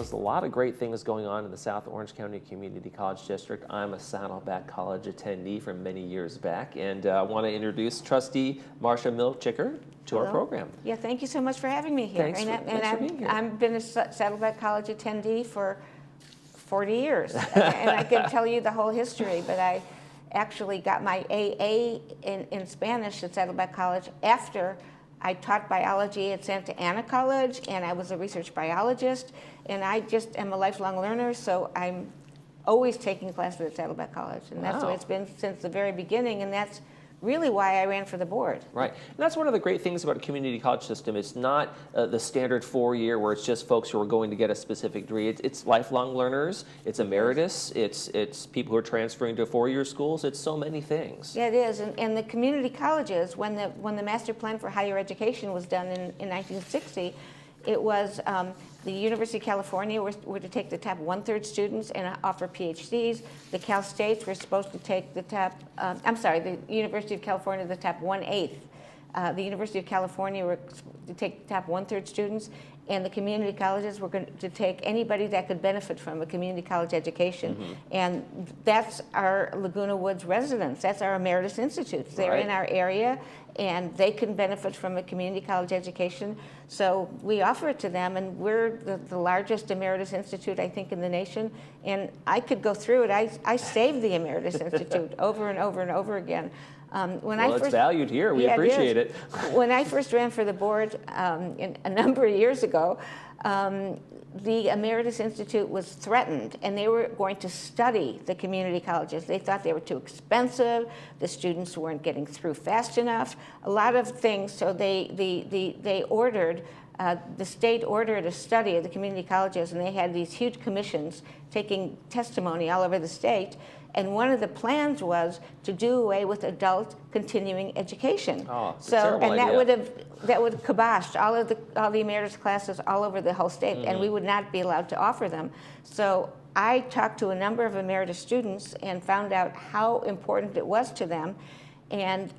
there's a lot of great things going on in the South Orange County Community College District. I'm a Saddleback College attendee from many years back, and I want to introduce Trustee Marcia Milchiker to our program. Yeah, thank you so much for having me here. Thanks for being here. I've been a Saddleback College attendee for 40 years, and I can tell you the whole history, but I actually got my AA in Spanish at Saddleback College after I taught biology at Santa Ana College, and I was a research biologist, and I just am a lifelong learner, so I'm always taking classes at Saddleback College, and that's the way it's been since the very beginning, and that's really why I ran for the board. Right, and that's one of the great things about a community college system. It's not the standard 4-year where it's just folks who are going to get a specific degree. It's lifelong learners, it's emeritus, it's people who are transferring to 4-year schools, it's so many things. Yeah, it is, and the community colleges, when the master plan for higher education was done in 1960, it was the University of California were to take the top 1/3 students and offer PhDs. The Cal States were supposed to take the top, the University of California, the top 1/8. The University of California were to take the top 1/3 students, and the community colleges were going to take anybody that could benefit from a community college education. Mm-hmm. And that's our Laguna Woods residents. That's our Emeritus Institutes. They're in our area, and they can benefit from a community college education. So we offer it to them, and we're the largest Emeritus Institute, I think, in the nation. And I could go through it. I saved the Emeritus Institute over and over and over again. It's valued here. We appreciate it. When I first ran for the board a number of years ago, the Emeritus Institute was threatened, and they were going to study the community colleges. They thought they were too expensive. The students weren't getting through fast enough. A lot of things. So they ordered. The state ordered a study of the community colleges, and they had these huge commissions taking testimony all over the state. And one of the plans was to do away with adult continuing education. Oh, that would have kiboshed all the emeritus classes all over the whole state, and we would not be allowed to offer them. So I talked to a number of emeritus students and found out how important it was to them, and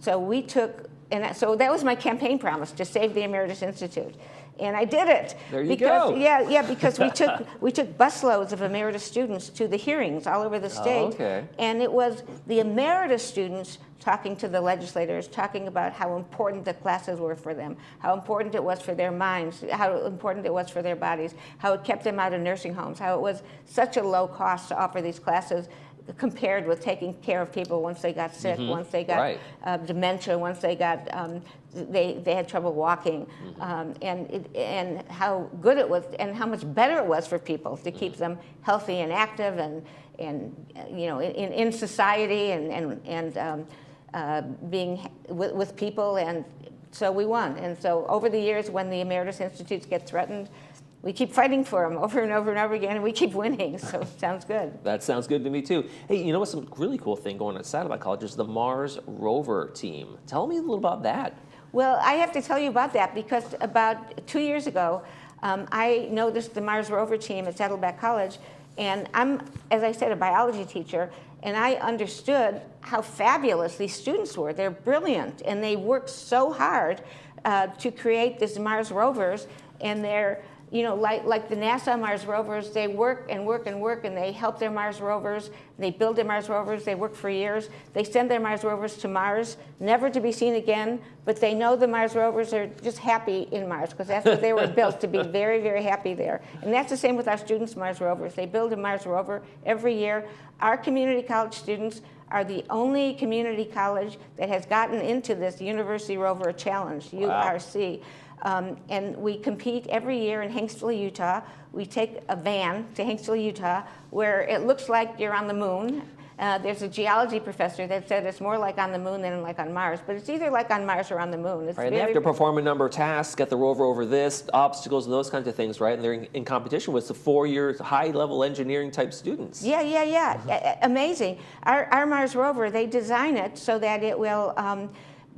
so that was my campaign promise, to save the Emeritus Institute. And I did it. There you go. Yeah, because we took busloads of emeritus students to the hearings all over the state. Oh, okay. And it was the emeritus students talking to the legislators, talking about how important the classes were for them, how important it was for their minds, how important it was for their bodies, how it kept them out of nursing homes, how it was such a low cost to offer these classes compared with taking care of people once they got sick, once they got dementia, once they got they had trouble walking, and how good it was, and how much better it was for people to keep them healthy and active, and in society, and being with people, and so we won. And so over the years, when the Emeritus Institutes get threatened, we keep fighting for them over and over and over again, and we keep winning, so it sounds good. That sounds good to me, too. Hey, you know what's some really cool thing going on at Saddleback College is the Mars rover team. Tell me a little about that. Well, I have to tell you about that because about 2 years ago, I noticed the Mars rover team at Saddleback College, and I'm, as I said, a biology teacher, and I understood how fabulous these students were. They're brilliant, and they worked so hard to create these Mars rovers, and they're like the NASA Mars rovers, they work and work and work, and they help their Mars rovers. They build their Mars rovers. They work for years. They send their Mars rovers to Mars, never to be seen again, but they know the Mars rovers are just happy in Mars because that's what they were built, to be very, very happy there. And that's the same with our students' Mars rovers. They build a Mars rover every year. Our community college students are the only community college that has gotten into this University Rover Challenge, URC. And we compete every year in Hanksville, Utah. We take a van to Hanksville, Utah, where it looks like you're on the moon. There's a geology professor that said it's more like on the moon than like on Mars, but it's either like on Mars or on the moon. It's right, and they have to perform a number of tasks, get the rover over this, obstacles, and those kinds of things, right? And they're in competition with the 4-year high-level engineering type students. Yeah. Amazing. Our Mars rover, they design it so that it will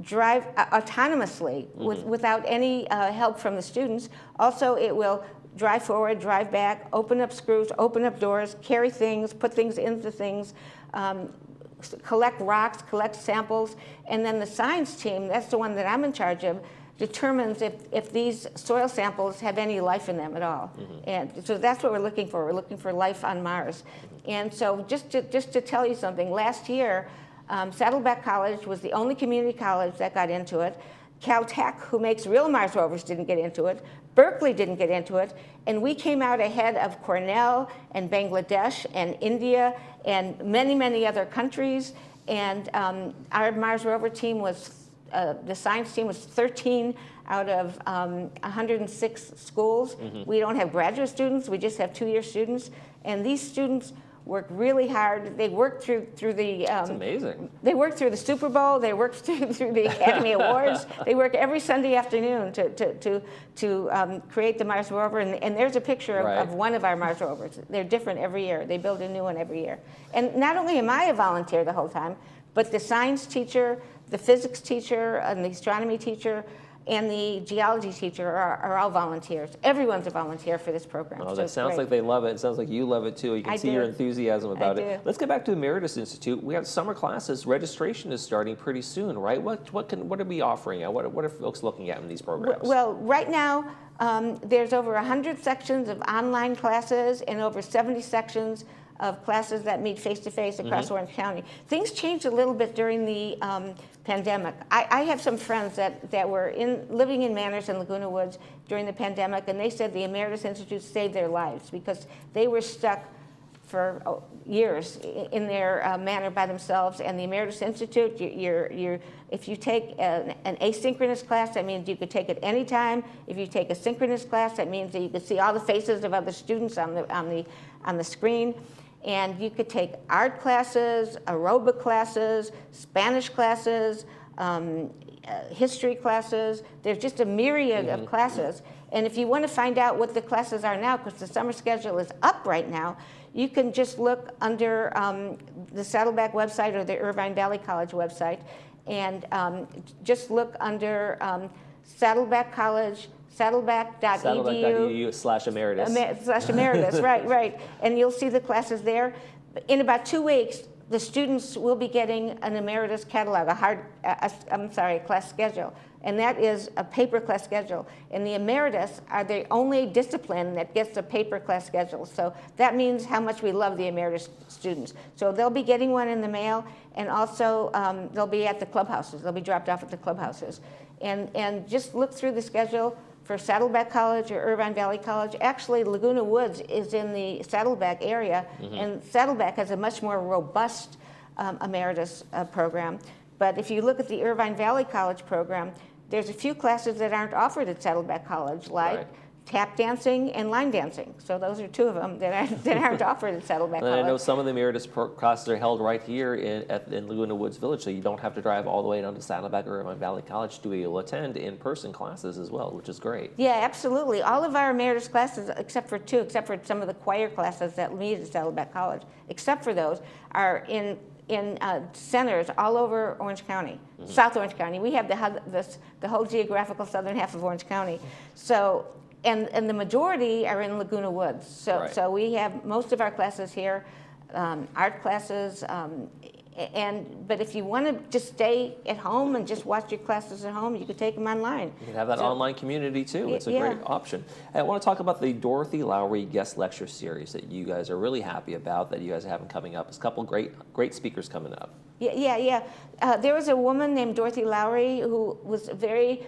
drive autonomously without any help from the students. Also, it will drive forward, drive back, open up screws, open up doors, carry things, put things into things, collect rocks, collect samples, and then the science team, that's the one that I'm in charge of, determines if these soil samples have any life in them at all. And so that's what we're looking for. We're looking for life on Mars. And so just to tell you something, last year, Saddleback College was the only community college that got into it. Caltech, who makes real Mars rovers, didn't get into it. Berkeley didn't get into it. And we came out ahead of Cornell and Bangladesh and India and many, many other countries. And our Mars rover team was, the science team was 13 out of 106 schools. We don't have graduate students, we just have 2-year students. And these students work really hard. They work through the. That's amazing. They work through the Super Bowl. They work through the Academy Awards. They work every Sunday afternoon to create the Mars rover. And there's a picture of one of our Mars rovers. They're different every year. They build a new one every year. And not only am I a volunteer the whole time, but the science teacher, the physics teacher, and the astronomy teacher, and the geology teacher are all volunteers. Everyone's a volunteer for this program. Oh, that sounds like they love it. It sounds like you love it too. You can see your enthusiasm about it. Let's get back to the Emeritus Institute. We have summer classes. Registration is starting pretty soon, right? What are we offering? What are folks looking at in these programs? Well, right now, there's over 100 sections of online classes and over 70 sections of classes that meet face-to-face across Orange County. Things changed a little bit during the pandemic. I have some friends that were living in manors in Laguna Woods during the pandemic, and they said the Emeritus Institute saved their lives because they were stuck for years in their manor by themselves. And the Emeritus Institute, if you take an asynchronous class, that means you could take it anytime. If you take a synchronous class, that means that you could see all the faces of other students on the screen. And you could take art classes, aerobic classes, Spanish classes, history classes. There's just a myriad of classes. And if you want to find out what the classes are now, because the summer schedule is up right now, you can just look under the Saddleback website or the Irvine Valley College website, and just look under Saddleback College, saddleback.edu. Saddleback.edu/emeritus. /emeritus, right. And you'll see the classes there. In about 2 weeks, the students will be getting an emeritus catalog, a class schedule. And that is a paper class schedule. And the emeritus are the only discipline that gets a paper class schedule. So that means how much we love the emeritus students. So they'll be getting one in the mail, and also they'll be at the clubhouses. They'll be dropped off at the clubhouses. And just look through the schedule for Saddleback College or Irvine Valley College. Actually, Laguna Woods is in the Saddleback area, and Saddleback has a much more robust emeritus program. But if you look at the Irvine Valley College program, there's a few classes that aren't offered at Saddleback College, like tap dancing and line dancing. So those are two of them that aren't offered at Saddleback College. And I know some of the emeritus classes are held right here in Laguna Woods Village, so you don't have to drive all the way down to Saddleback or Irvine Valley College to be able to attend in-person classes as well, which is great. Yeah, absolutely. All of our emeritus classes, except for some of the choir classes that meet at Saddleback College, except for those, are in centers all over Orange County, South Orange County. We have the whole geographical southern half of Orange County. So, and the majority are in Laguna Woods. So we have most of our classes here, art classes, but if you want to just stay at home and just watch your classes at home, you could take them online. You can have that online community too. It's a great option. I want to talk about the Dorothy Lowry guest lecture series that you guys are really happy about, that you guys are having coming up. There's a couple great speakers coming up. Yeah. There was a woman named Dorothy Lowry who was a very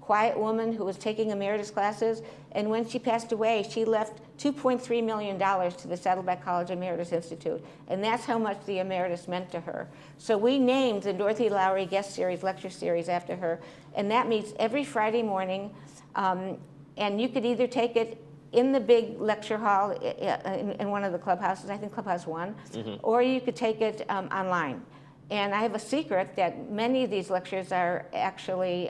quiet woman who was taking emeritus classes, and when she passed away, she left $2.3 million to the Saddleback College Emeritus Institute, and that's how much the emeritus meant to her. So we named the Dorothy Lowry guest series, lecture series, after her, and that meets every Friday morning, and you could either take it in the big lecture hall in one of the clubhouses, I think Clubhouse 1, or you could take it online. And I have a secret that many of these lectures are actually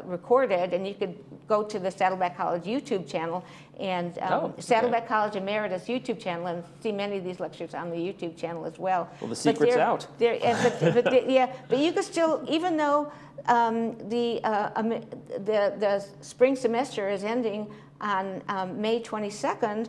recorded, and you could go to the Saddleback College YouTube channel and Saddleback College Emeritus YouTube channel and see many of these lectures on the YouTube channel as well. Well, the secret's out. But you could still, even though the spring semester is ending on May 22nd,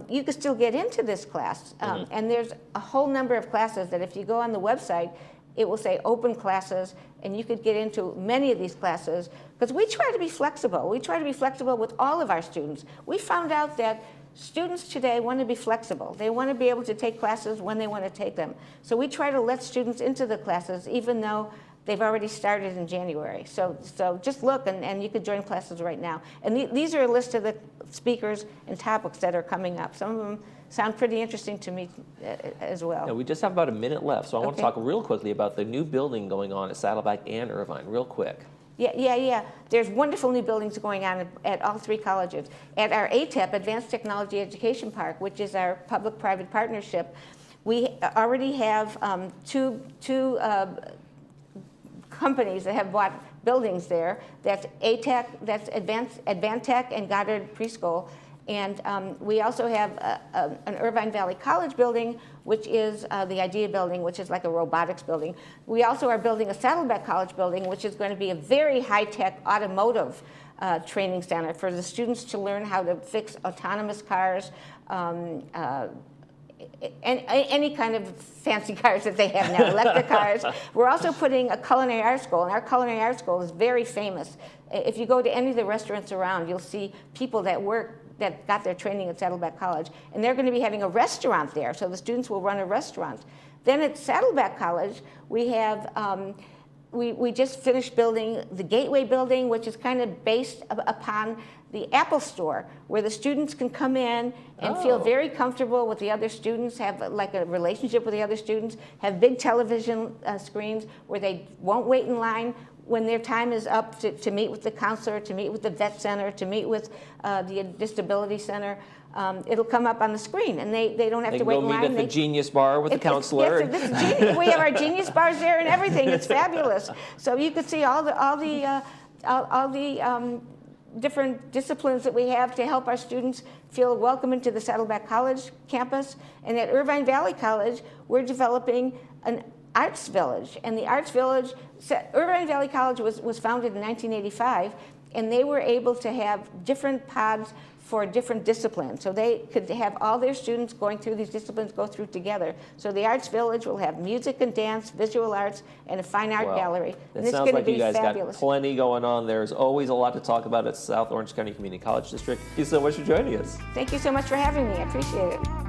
you can still get into this class. And there's a whole number of classes that if you go on the website it will say open classes, and you could get into many of these classes, because we try to be flexible. We try to be flexible with all of our students. We found out that students today want to be flexible. They want to be able to take classes when they want to take them. So we try to let students into the classes, even though they've already started in January. So just look, and you could join classes right now. And these are a list of the speakers and topics that are coming up. Some of them sound pretty interesting to me as well. Now, we just have about a minute left, so I want to talk real quickly about the new building going on at Saddleback and Irvine, real quick. Yeah. There's wonderful new buildings going on at all three colleges. At our ATEP, Advanced Technology Education Park, which is our public-private partnership, we already have two companies that have bought buildings there. That's ATEC, that's Advantech and Goddard Preschool. And we also have an Irvine Valley College building, which is the IDEA building, which is like a robotics building. We also are building a Saddleback College building, which is going to be a very high-tech automotive training center for the students to learn how to fix autonomous cars, any kind of fancy cars that they have now, electric cars. We're also putting a culinary arts school, and our culinary arts school is very famous. If you go to any of the restaurants around, you'll see people that got their training at Saddleback College, and they're going to be having a restaurant there, so the students will run a restaurant. Then at Saddleback College, we have, we just finished building the Gateway building, which is kind of based upon the Apple Store, where the students can come in and feel very comfortable with the other students, have like a relationship with the other students, have big television screens where they won't wait in line when their time is up to meet with the counselor, to meet with the vet center, to meet with the disability center. It'll come up on the screen, and they don't have to wait in line. They can go meet at the Genius Bar with the counselor. Yes, this is genius. We have our Genius Bars there and everything. It's fabulous. So you could see all the different disciplines that we have to help our students feel welcome into the Saddleback College campus. And at Irvine Valley College, we're developing an Arts Village. And the Arts Village, Irvine Valley College was founded in 1985, and they were able to have different pods for different disciplines. So they could have all their students going through these disciplines go through together. So the Arts Village will have music and dance, visual arts, and a fine art gallery. It sounds like you guys got plenty going on. There's always a lot to talk about at South Orange County Community College District. Thank you so much for joining us. Thank you so much for having me. I appreciate it.